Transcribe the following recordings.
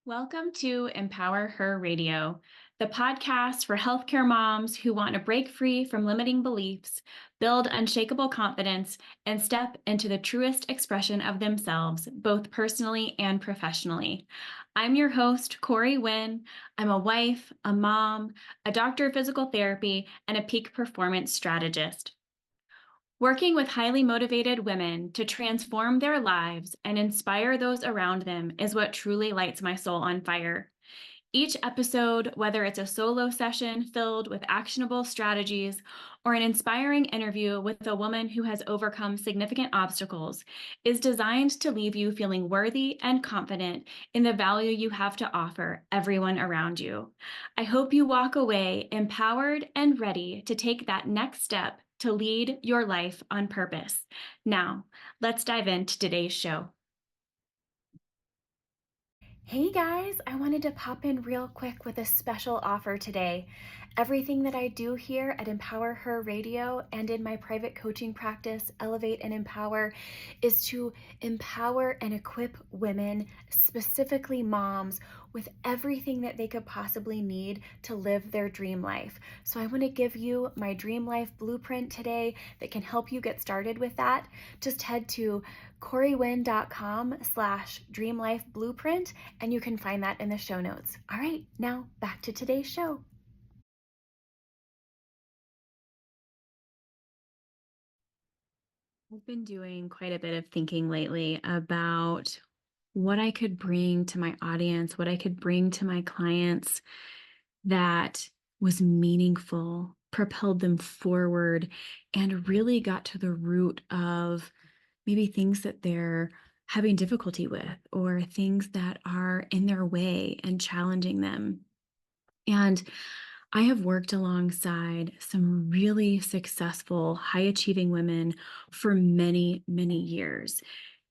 Welcome to Empower Her Radio, the podcast for healthcare moms who want to break free from limiting beliefs, build unshakable confidence, and step into the truest expression of themselves, both personally and professionally. I'm your host, Corey Wynn. I'm a wife, a mom, a doctor of physical therapy, and a peak performance strategist. Working with highly motivated women to transform their lives and inspire those around them is what truly lights my soul on fire. Each episode, whether it's a solo session filled with actionable strategies or an inspiring interview with a woman who has overcome significant obstacles, is designed to leave you feeling worthy and confident in the value you have to offer everyone around you. I hope you walk away empowered and ready to take that next step to lead your life on purpose. Now, let's dive into today's show. Hey guys, I wanted to pop in real quick with a special offer today. Everything that I do here at Empower Her Radio and in my private coaching practice, Elevate and Empower, is to empower and equip women, specifically moms, with everything that they could possibly need to live their dream life. So I want to give you my dream life blueprint today that can help you get started with that. Just head to corywyn.com/dreamlifeblueprint and you can find that in the show notes. All right, now back to today's show. I've been doing quite a bit of thinking lately about what I could bring to my audience, what I could bring to my clients that was meaningful, propelled them forward, and really got to the root of maybe things that they're having difficulty with or things that are in their way and challenging them. And I have worked alongside some really successful, high achieving women for many, many years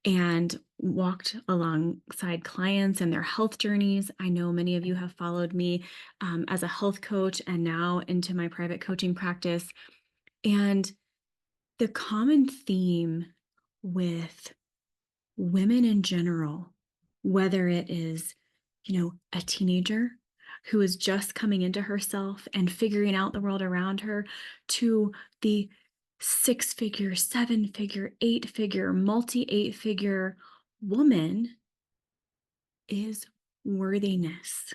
and walked alongside clients and their health journeys. I know many of you have followed me as a health coach and now into my private coaching practice. And the common theme with women in general, whether it is, a teenager who is just coming into herself and figuring out the world around her, to the 6-figure, 7-figure, 8-figure, multi-8-figure woman, is worthiness.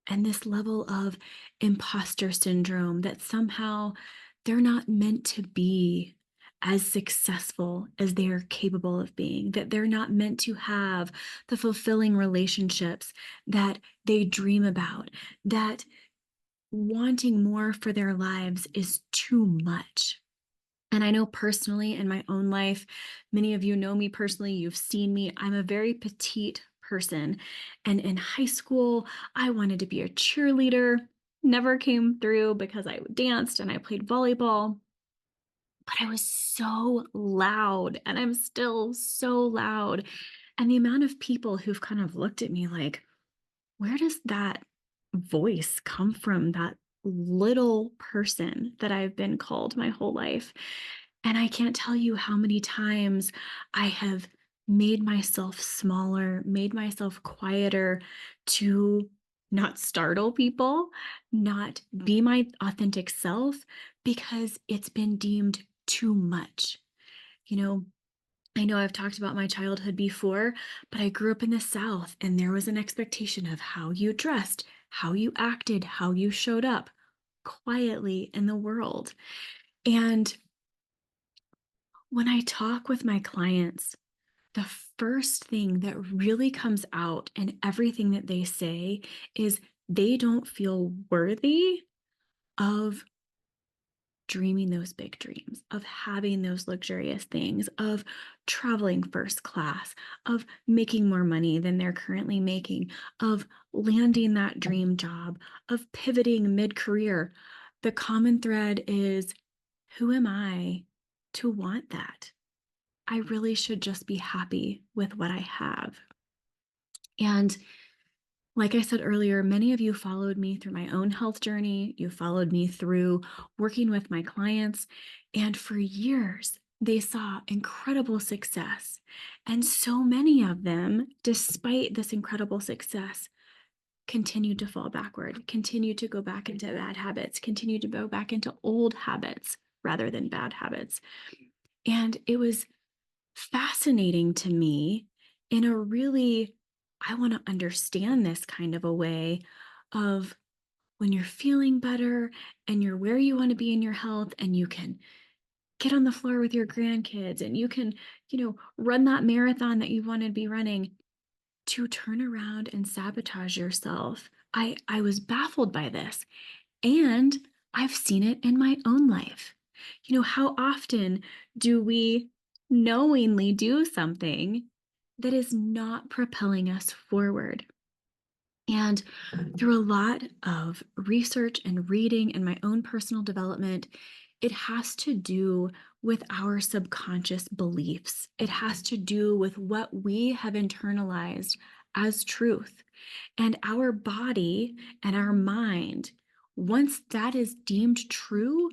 And this level of imposter syndrome that somehow they're not meant to be as successful as they are capable of being, that they're not meant to have the fulfilling relationships that they dream about, that wanting more for their lives is too much. And I know personally in my own life, many of you know me personally, you've seen me, I'm a very petite person. And in high school, I wanted to be a cheerleader, never came through because I danced and I played volleyball. But I was so loud, and I'm still so loud. And the amount of people who've kind of looked at me like, where does that voice come from? That little person that I've been called my whole life. And I can't tell you how many times I have made myself smaller, made myself quieter to not startle people, not be my authentic self because it's been deemed too much. You know, I know I've talked about my childhood before, but I grew up in the South and there was an expectation of how you dressed, how you acted, how you showed up quietly in the world. And when I talk with my clients, the first thing that really comes out in everything that they say is they don't feel worthy of dreaming those big dreams, of having those luxurious things, of traveling first class, of making more money than they're currently making, of landing that dream job, of pivoting mid-career. The common thread is, who am I to want that? I really should just be happy with what I have. And like I said earlier, many of you followed me through my own health journey. You followed me through working with my clients. And for years, they saw incredible success. And so many of them, despite this incredible success, continued to fall backward, continued to go back into bad habits, continued to go back into old habits rather than bad habits. And it was fascinating to me in a really, I want to understand this kind of a way of when you're feeling better and you're where you want to be in your health and you can get on the floor with your grandkids and you can, run that marathon that you want to be running, to turn around and sabotage yourself. I was baffled by this. And I've seen it in my own life. How often do we knowingly do something that is not propelling us forward? And through a lot of research and reading and my own personal development, it has to do with our subconscious beliefs. It has to do with what we have internalized as truth. And our body and our mind, once that is deemed true,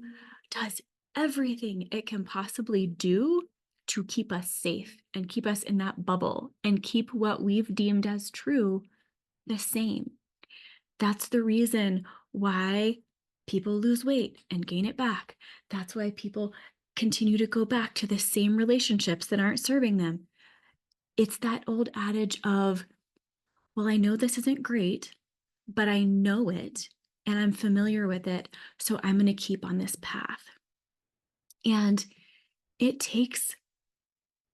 does everything it can possibly do to keep us safe and keep us in that bubble and keep what we've deemed as true the same. That's the reason why people lose weight and gain it back. That's why people continue to go back to the same relationships that aren't serving them. It's that old adage of, well, I know this isn't great, but I know it and I'm familiar with it, so I'm going to keep on this path. And it takes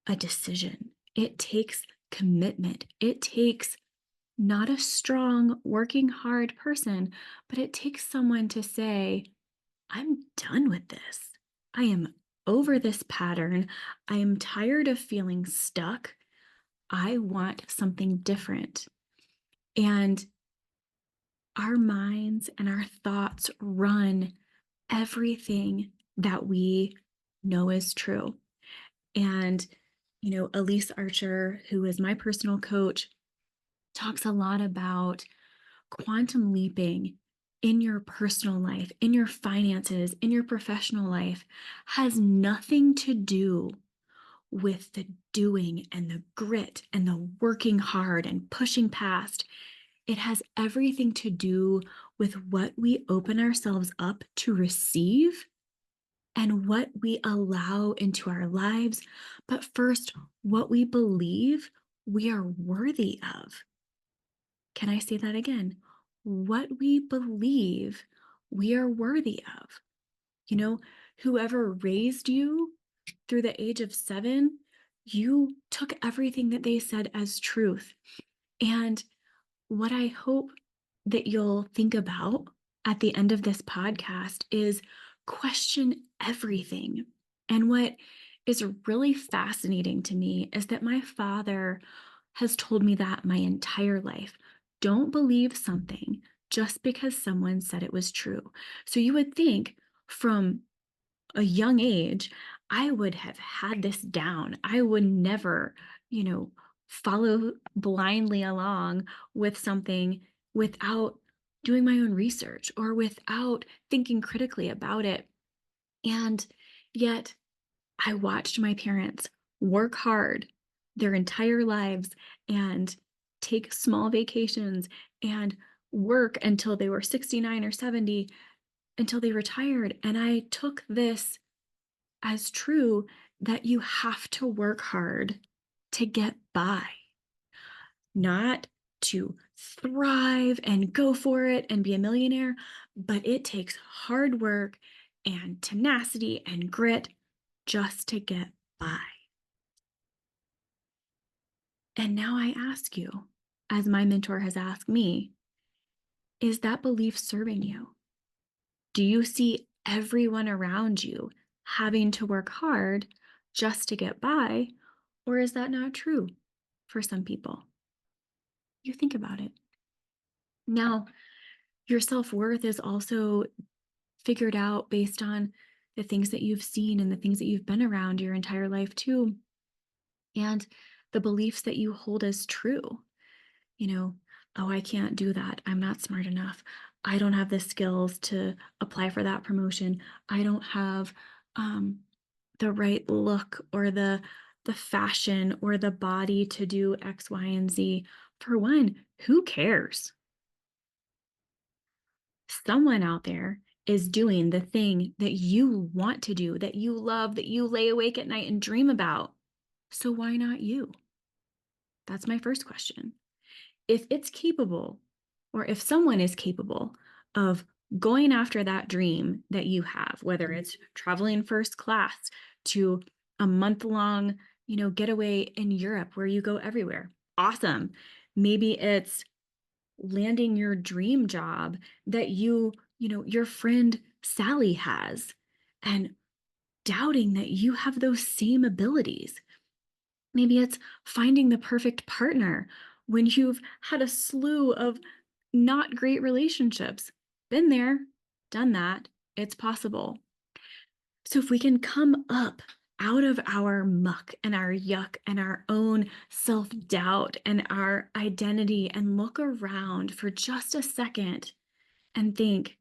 a decision, it takes commitment, it takes not a strong, working hard person, but it takes someone to say, I'm done with this. I am over this pattern. I am tired of feeling stuck. I want something different. And our minds and our thoughts run everything that we know is true. And, Elise Archer, who is my personal coach, talks a lot about quantum leaping in your personal life, in your finances, in your professional life has nothing to do with the doing and the grit and the working hard and pushing past. It has everything to do with what we open ourselves up to receive and what we allow into our lives. But first, what we believe we are worthy of. Can I say that again? What we believe we are worthy of. Whoever raised you through the age of 7, you took everything that they said as truth. And what I hope that you'll think about at the end of this podcast is question everything. And what is really fascinating to me is that my father has told me that my entire life. Don't believe something just because someone said it was true. So you would think from a young age, I would have had this down. I would never, follow blindly along with something without doing my own research or without thinking critically about it. And yet, I watched my parents work hard their entire lives and take small vacations and work until they were 69 or 70 until they retired. And I took this as true that you have to work hard to get by, not to thrive and go for it and be a millionaire, but it takes hard work and tenacity and grit just to get by. And now I ask you, as my mentor has asked me, is that belief serving you? Do you see everyone around you having to work hard just to get by? Or is that not true for some people? You think about it. Now, your self-worth is also figured out based on the things that you've seen and the things that you've been around your entire life too. And the beliefs that you hold as true. Oh, I can't do that. I'm not smart enough. I don't have the skills to apply for that promotion. I don't have the right look or the fashion or the body to do X, Y, and Z. For one, who cares? Someone out there is doing the thing that you want to do, that you love, that you lay awake at night and dream about. So why not you? That's my first question. If it's capable, or if someone is capable of going after that dream that you have, whether it's traveling first class to a month-long, getaway in Europe where you go everywhere, awesome. Maybe it's landing your dream job that your friend Sally has, and doubting that you have those same abilities. Maybe it's finding the perfect partner when you've had a slew of not great relationships. Been there, done that. It's possible. So if we can come up out of our muck and our yuck and our own self-doubt and our identity and look around for just a second and think,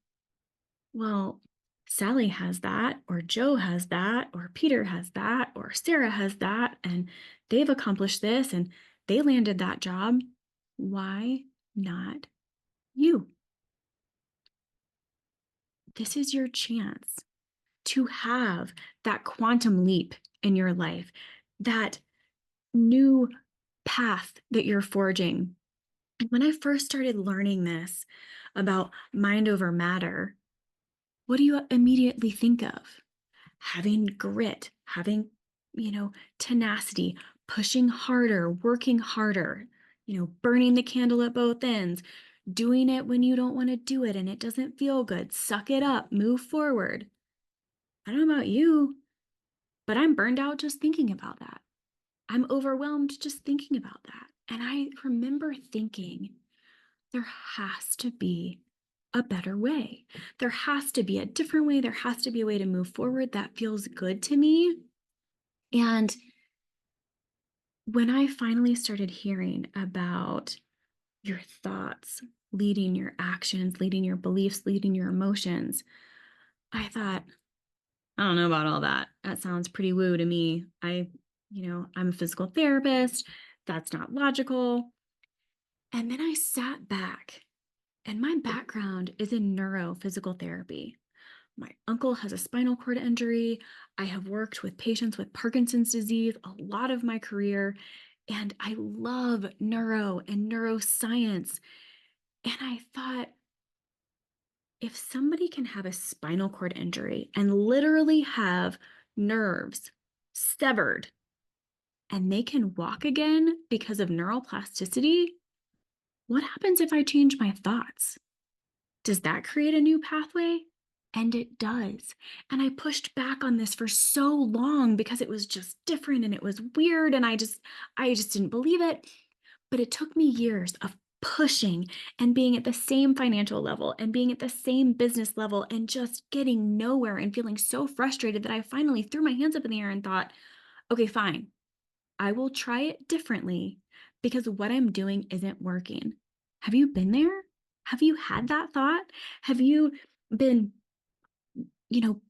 well, Sally has that, or Joe has that, or Peter has that, or Sarah has that, and they've accomplished this and they landed that job. Why not you? This is your chance to have that quantum leap in your life, that new path that you're forging. And when I first started learning this about mind over matter, what do you immediately think of? Having grit, having, tenacity, pushing harder, working harder, burning the candle at both ends, doing it when you don't want to do it and it doesn't feel good. Suck it up, move forward. I don't know about you, but I'm burned out just thinking about that. I'm overwhelmed just thinking about that. And I remember thinking, there has to be a better way. There has to be a different way. There has to be a way to move forward that feels good to me. And when I finally started hearing about your thoughts leading your actions, leading your beliefs, leading your emotions, I thought, I don't know about all that. That sounds pretty woo to me. I'm a physical therapist. That's not logical. And then I sat back, and my background is in neurophysical therapy. My uncle has a spinal cord injury. I have worked with patients with Parkinson's disease a lot of my career, and I love neuro and neuroscience. And I thought, if somebody can have a spinal cord injury and literally have nerves severed and they can walk again because of neuroplasticity, what happens if I change my thoughts? Does that create a new pathway? And it does. And I pushed back on this for so long because it was just different and it was weird and I just didn't believe it. But it took me years of pushing and being at the same financial level and being at the same business level and just getting nowhere and feeling so frustrated that I finally threw my hands up in the air and thought, okay, fine. I will try it differently because what I'm doing isn't working. Have you been there? Have you had that thought? Have you been,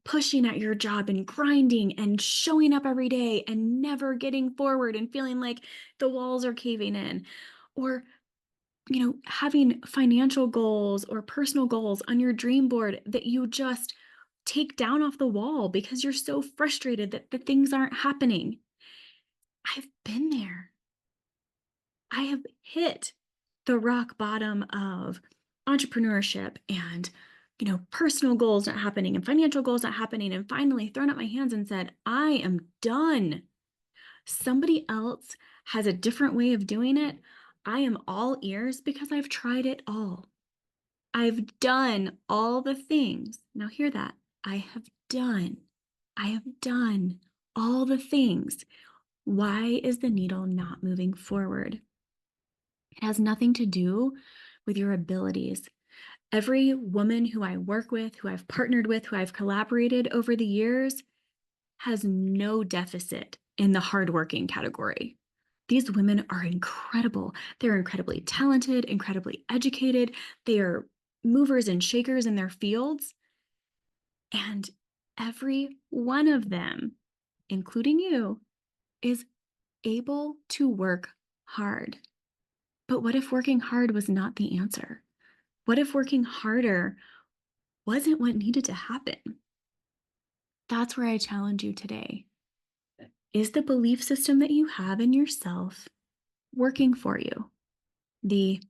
pushing at your job and grinding and showing up every day and never getting forward and feeling like the walls are caving in? Or, having financial goals or personal goals on your dream board that you just take down off the wall because you're so frustrated that the things aren't happening. I've been there. I have hit the rock bottom of entrepreneurship and, personal goals not happening and financial goals not happening, and finally thrown up my hands and said, I am done. Somebody else has a different way of doing it. I am all ears because I've tried it all. I've done all the things. Now hear that. I have done all the things. Why is the needle not moving forward? It has nothing to do with your abilities. Every woman who I work with, who I've partnered with, who I've collaborated over the years has no deficit in the hardworking category. These women are incredible. They're incredibly talented, incredibly educated. They are movers and shakers in their fields. And every one of them including you, is able to work hard. But what if working hard was not the answer? What if working harder wasn't what needed to happen? That's where I challenge you today. Is the belief system that you have in yourself working for you? The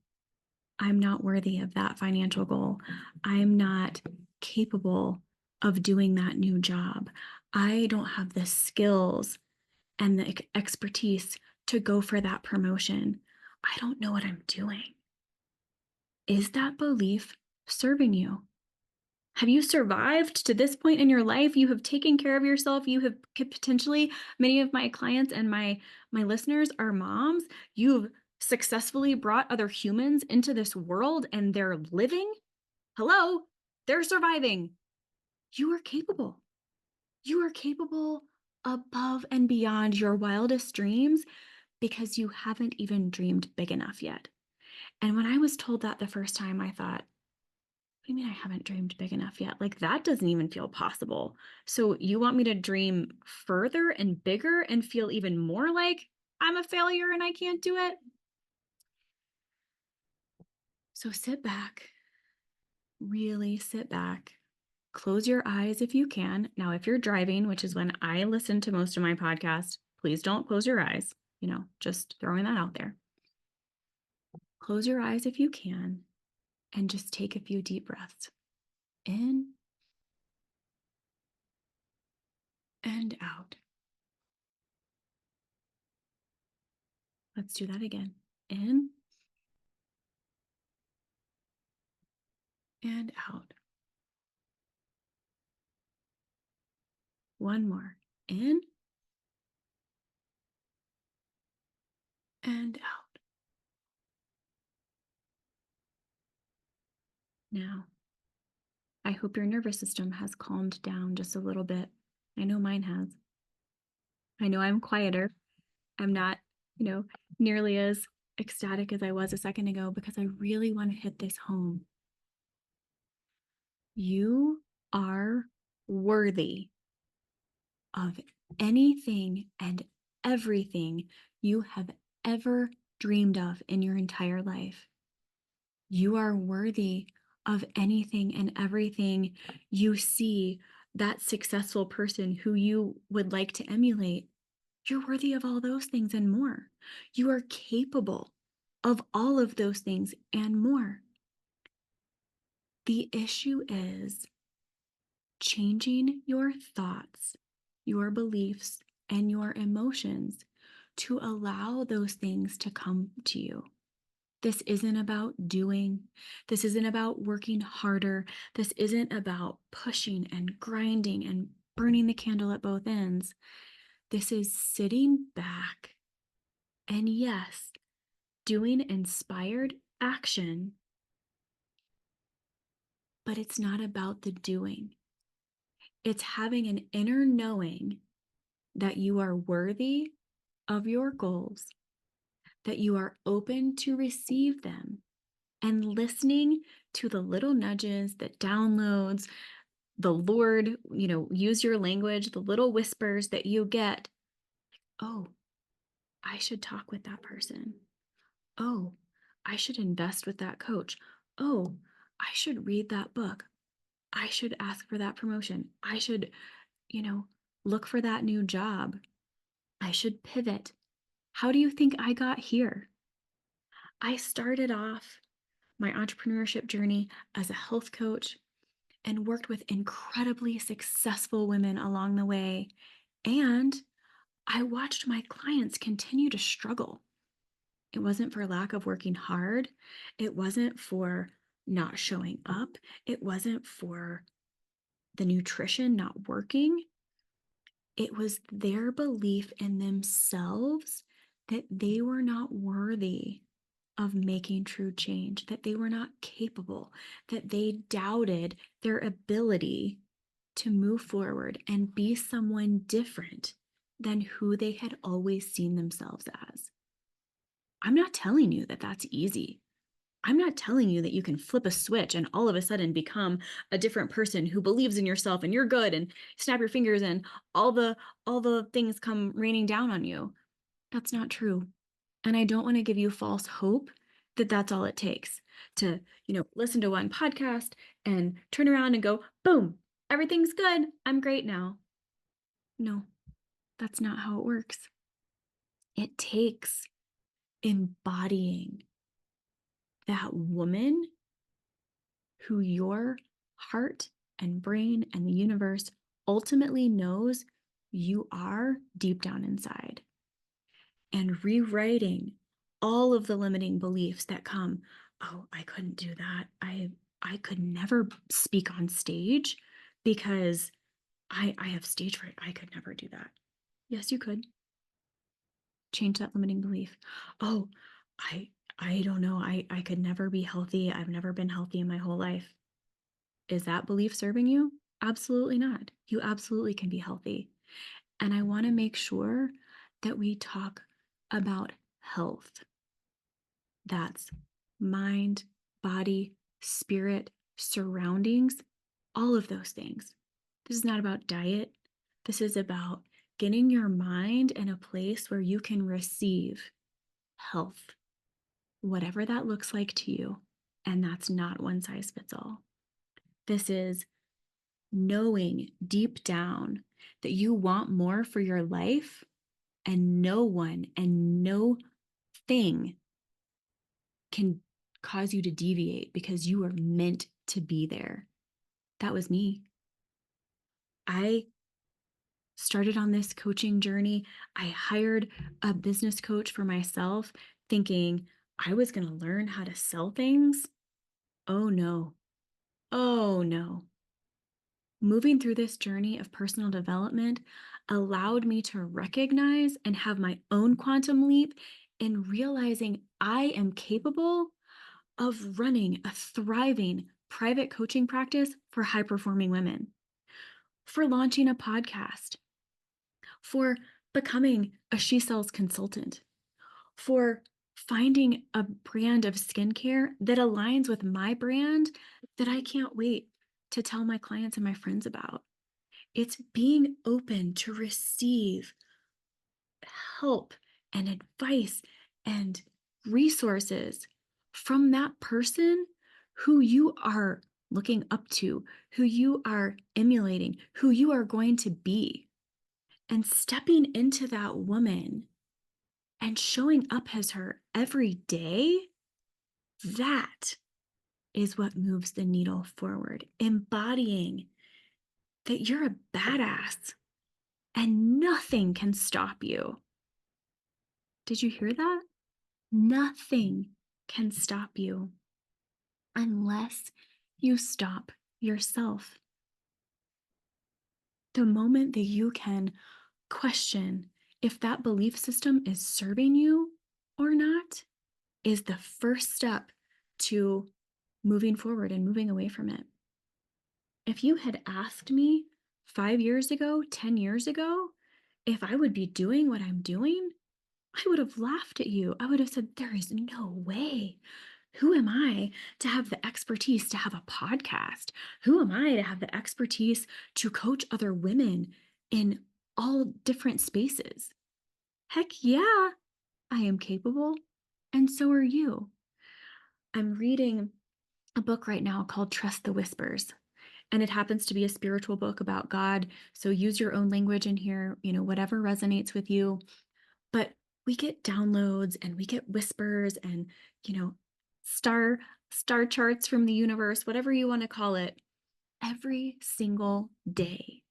I'm not worthy of that financial goal. I'm not capable of doing that new job. I don't have the skills and the expertise to go for that promotion. I don't know what I'm doing. Is that belief serving you? Have you survived to this point in your life? You have taken care of yourself. You have potentially, many of my clients and my listeners are moms. You've successfully brought other humans into this world and they're living. Hello, they're surviving. You are capable. You are capable above and beyond your wildest dreams because you haven't even dreamed big enough yet. And when I was told that the first time, I thought, what do you mean I haven't dreamed big enough yet? Like, that doesn't even feel possible. So you want me to dream further and bigger and feel even more like I'm a failure and I can't do it? So sit back, really sit back, close your eyes if you can. Now, if you're driving, which is when I listen to most of my podcasts, please don't close your eyes. Just throwing that out there. Close your eyes if you can and just take a few deep breaths in and out. Let's do that again. In and out. One more. In and out. Now, I hope your nervous system has calmed down just a little bit. I know mine has. I know I'm quieter. I'm not, nearly as ecstatic as I was a second ago because I really want to hit this home. You are worthy of anything and everything you have ever dreamed of in your entire life. You are worthy of anything and everything you see that successful person who you would like to emulate. You're worthy of all those things and more. You are capable of all of those things and more. The issue is changing your thoughts, your beliefs, and your emotions to allow those things to come to you. This isn't about doing. This isn't about working harder. This isn't about pushing and grinding and burning the candle at both ends. This is sitting back and, yes, doing inspired action, but it's not about the doing. It's having an inner knowing that you are worthy of your goals, that you are open to receive them, and listening to the little nudges, the downloads, the Lord, use your language, the little whispers that you get. Oh, I should talk with that person. Oh, I should invest with that coach. Oh, I should read that book. I should ask for that promotion. I should, look for that new job. I should pivot. How do you think I got here? I started off my entrepreneurship journey as a health coach and worked with incredibly successful women along the way. And I watched my clients continue to struggle. It wasn't for lack of working hard. It wasn't for not showing up. It wasn't for the nutrition not working. It was their belief in themselves that they were not worthy of making true change, that they were not capable, that they doubted their ability to move forward and be someone different than who they had always seen themselves as. I'm not telling you that that's easy. I'm not telling you that you can flip a switch and all of a sudden become a different person who believes in yourself and you're good and snap your fingers and all the things come raining down on you. That's not true. And I don't want to give you false hope that that's all it takes to, listen to one podcast and turn around and go, boom, everything's good. I'm great now. No, that's not how it works. It takes embodying that woman who your heart and brain and the universe ultimately knows you are deep down inside, and rewriting all of the limiting beliefs that come. Oh, I couldn't do that. I could never speak on stage because I have stage fright. I could never do that. Yes, you could. Change that limiting belief. Oh, I I don't know. I could never be healthy. I've never been healthy in my whole life. Is that belief serving you? Absolutely not. You absolutely can be healthy. And I want to make sure that we talk about health. That's mind, body, spirit, surroundings, all of those things. This is not about diet. This is about getting your mind in a place where you can receive health, whatever that looks like to you. And that's not one size fits all. This is knowing deep down that you want more for your life, and no one and no thing can cause you to deviate because you are meant to be there. That was me. I started on this coaching journey. I hired a business coach for myself, thinking I was going to learn how to sell things. Oh no. Oh no. Moving through this journey of personal development allowed me to recognize and have my own quantum leap in realizing I am capable of running a thriving private coaching practice for high performing women, for launching a podcast, for becoming a She Sells consultant, for finding a brand of skincare that aligns with my brand that I can't wait to tell my clients and my friends about. It's being open to receive help and advice and resources from that person who you are looking up to, who you are emulating, who you are going to be, and stepping into that woman and showing up as her every day. That is what moves the needle forward. Embodying that you're a badass and nothing can stop you. Did you hear that? Nothing can stop you unless you stop yourself. The moment that you can question if that belief system is serving you or not is the first step to moving forward and moving away from it. If you had asked me 5 years ago, 10 years ago, if I would be doing what I'm doing, I would have laughed at you. I would have said, there is no way. Who am I to have the expertise to have a podcast? Who am I to have the expertise to coach other women in all different spaces? Heck yeah, I am capable, and so are you. I'm reading a book right now called Trust the Whispers, and it happens to be a spiritual book about God. So use your own language in here, whatever resonates with you. But we get downloads and we get whispers and, you know, star star charts from the universe, whatever you want to call it, every single day.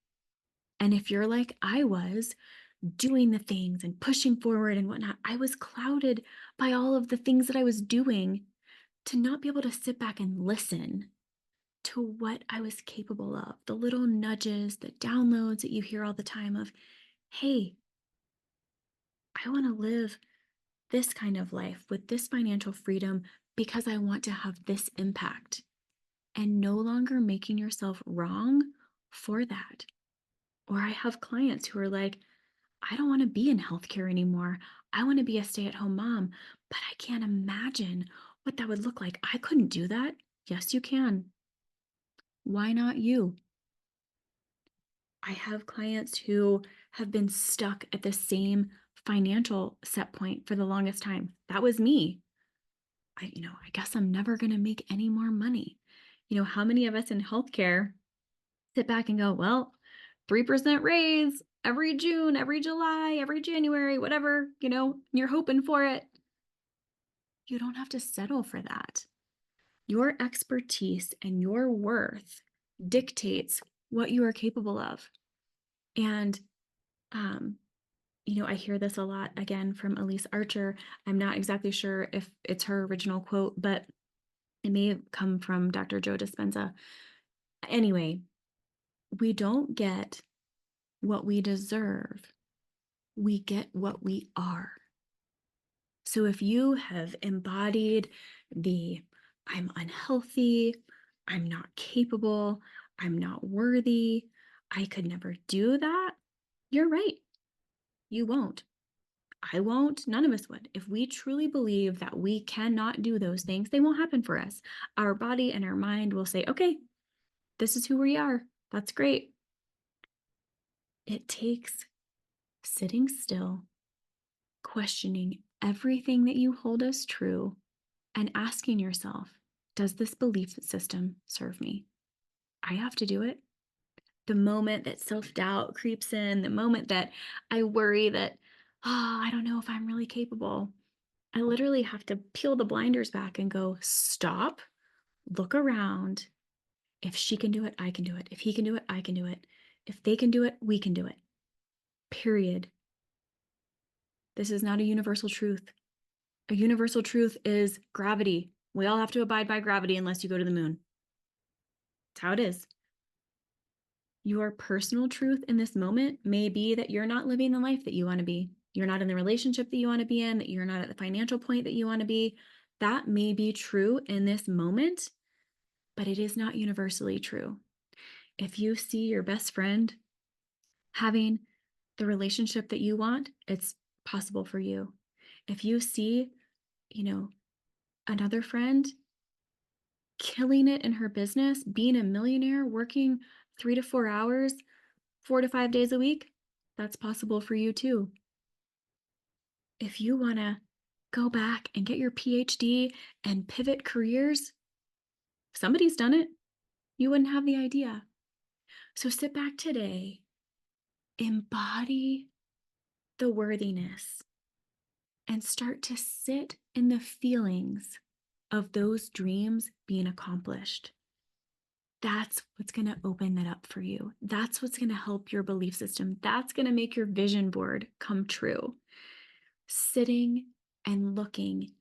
And if you're like I was, doing the things and pushing forward and whatnot, I was clouded by all of the things that I was doing to not be able to sit back and listen to what I was capable of, the little nudges, the downloads that you hear all the time of, hey, I want to live this kind of life with this financial freedom because I want to have this impact, and no longer making yourself wrong for that. Or I have clients who are like, I don't want to be in healthcare anymore. I want to be a stay-at-home mom, but I can't imagine what that would look like. I couldn't do that. Yes, you can. Why not you? I have clients who have been stuck at the same financial set point for the longest time. That was me. I guess I'm never going to make any more money. How many of us in healthcare sit back and go, well, 3% raise every June, every July, every January, whatever, you're hoping for it. You don't have to settle for that. Your expertise and your worth dictates what you are capable of. And, I hear this a lot again from Elise Archer. I'm not exactly sure if it's her original quote, but it may have come from Dr. Joe Dispenza. Anyway, we don't get what we deserve. We get what we are. So if you have embodied the I'm unhealthy, I'm not capable, I'm not worthy, I could never do that, you're right. You won't. I won't. None of us would. If we truly believe that we cannot do those things, they won't happen for us. Our body and our mind will say, okay, this is who we are. That's great. It takes sitting still, questioning everything that you hold as true, and asking yourself, does this belief system serve me? I have to do it. The moment that self-doubt creeps in, the moment that I worry that, I don't know if I'm really capable, I literally have to peel the blinders back and go, stop, look around. If she can do it, I can do it. If he can do it, I can do it. If they can do it, we can do it. Period. This is not a universal truth. A universal truth is gravity. We all have to abide by gravity unless you go to the moon. That's how it is. Your personal truth in this moment may be that you're not living the life that you want to be. You're not in the relationship that you want to be in, that you're not at the financial point that you want to be. That may be true in this moment, but it is not universally true. If you see your best friend having the relationship that you want, it's possible for you. If you see, another friend killing it in her business, being a millionaire, working 3 to 4 hours, 4 to 5 days a week, that's possible for you too. If you want to go back and get your PhD and pivot careers, somebody's done it. You wouldn't have the idea. So sit back today, embody the worthiness, and start to sit in the feelings of those dreams being accomplished. That's what's going to open that up for you. That's what's going to help your belief system. That's going to make your vision board come true. Sitting and looking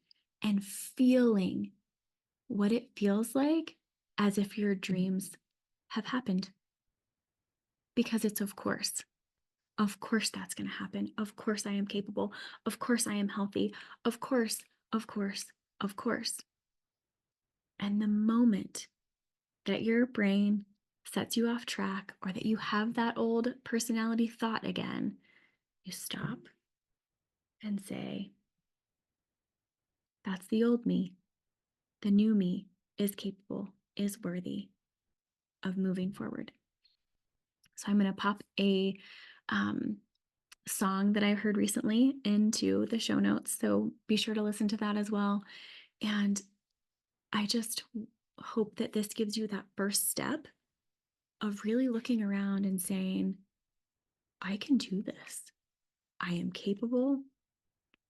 and feeling what it feels like as if your dreams have happened. Because it's of course. Of course that's going to happen. Of course I am capable. Of course I am healthy. Of course, of course, of course. And the moment that your brain sets you off track or that you have that old personality thought again, you stop and say, that's the old me. The new me is capable, is worthy of moving forward. So I'm going to pop a song that I heard recently into the show notes. So be sure to listen to that as well. And I just hope that this gives you that first step of really looking around and saying, I can do this. I am capable,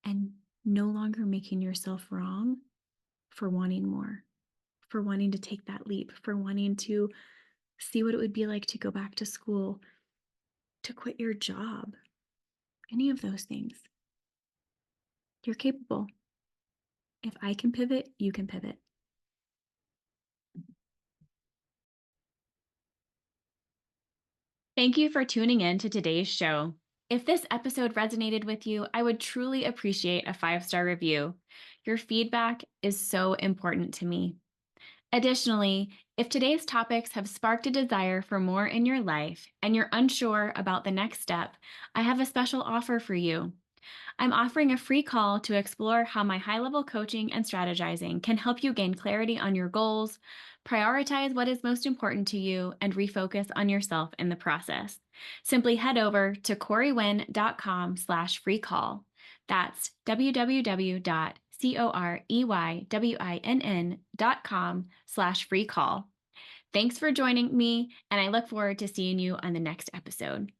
and no longer making yourself wrong for wanting more, for wanting to take that leap, for wanting to see what it would be like to go back to school, to quit your job, any of those things. You're capable. If I can pivot, you can pivot. Thank you for tuning in to today's show. If this episode resonated with you, I would truly appreciate a 5-star review. Your feedback is so important to me. Additionally, if today's topics have sparked a desire for more in your life and you're unsure about the next step, I have a special offer for you. I'm offering a free call to explore how my high level coaching and strategizing can help you gain clarity on your goals, prioritize what is most important to you, and refocus on yourself in the process. Simply head over to coreyWynn.com/free call. That's www.coreyWynn.com/free call. Thanks for joining me, and I look forward to seeing you on the next episode.